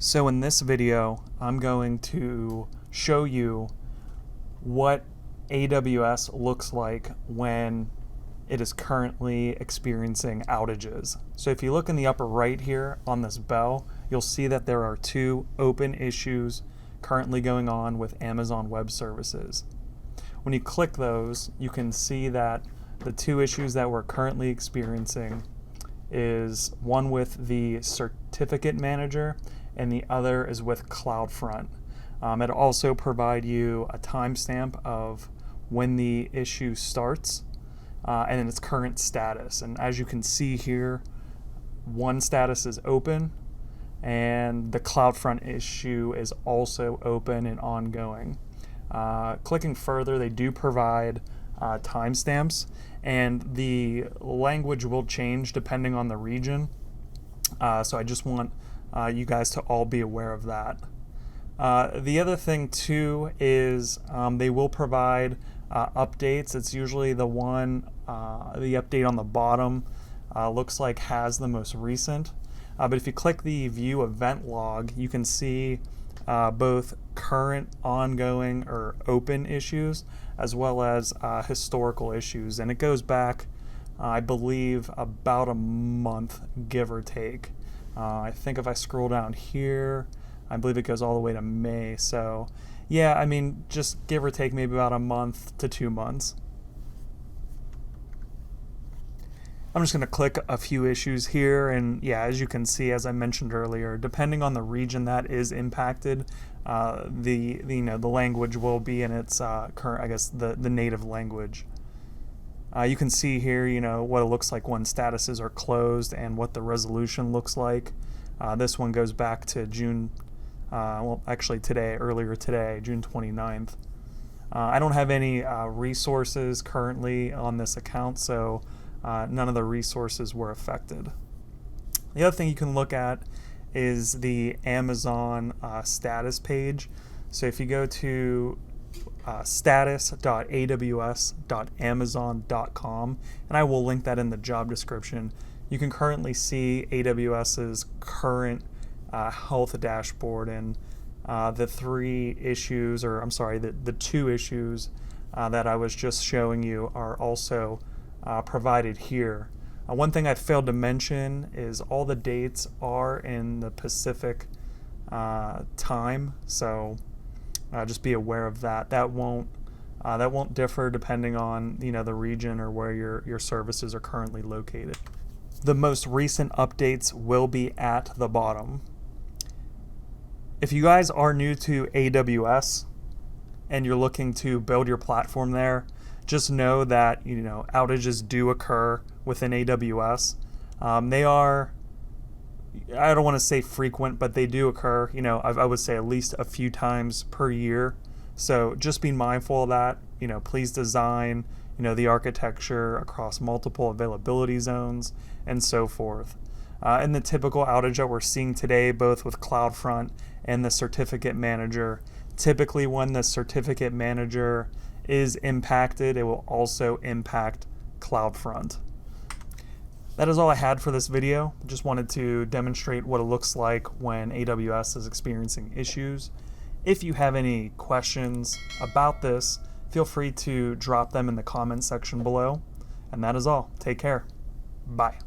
So in this video, I'm going to show you what AWS looks like when it is currently experiencing outages. So if you look in the upper right here on this bell, you'll see that there are two open issues currently going on with Amazon Web Services. When you click those, you can see that the two issues that we're currently experiencing is one with the certificate manager and the other is with CloudFront. It'll also provide you a timestamp of when the issue starts and its current status. And as you can see here, one status is open and the CloudFront issue is also open and ongoing. Clicking further, they do provide timestamps, and the language will change depending on the region. So I just want you guys to all be aware of that. The other thing too is they will provide updates. It's usually the update on the bottom looks like has the most recent. But if you click the view event log, you can see both current, ongoing, or open issues, as well as historical issues. And it goes back, I believe, about a month, give or take. I think if I scroll down here, I believe it goes all the way to May. So yeah, I mean, just give or take maybe about a month to 2 months. I'm just going to click a few issues here, and yeah, as you can see, as I mentioned earlier, depending on the region that is impacted, the language will be in its current, I guess, the native language. You can see here, what it looks like when statuses are closed and what the resolution looks like. This one goes back to June, actually earlier today, June 29th. I don't have any resources currently on this account, so none of the resources were affected. The other thing you can look at is the Amazon status page. So if you go to status.aws.amazon.com, and I will link that in the job description, you can currently see AWS's current health dashboard, and the two issues that I was just showing you are also provided here. One thing I failed to mention is all the dates are in the Pacific time, so just be aware of that. That won't differ depending on the region or where your services are currently located. The most recent updates will be at the bottom. If you guys are new to AWS and you're looking to build your platform there, just know that outages do occur within AWS. They are, I don't want to say frequent, but they do occur. I would say at least a few times per year. So just be mindful of that. Please design the architecture across multiple availability zones and so forth. And the typical outage that we're seeing today, both with CloudFront and the certificate manager, typically when the certificate manager is impacted, it will also impact CloudFront. That is all I had for this video. Just wanted to demonstrate what it looks like when AWS is experiencing issues. If you have any questions about this, feel free to drop them in the comment section below. And that is all. Take care. Bye.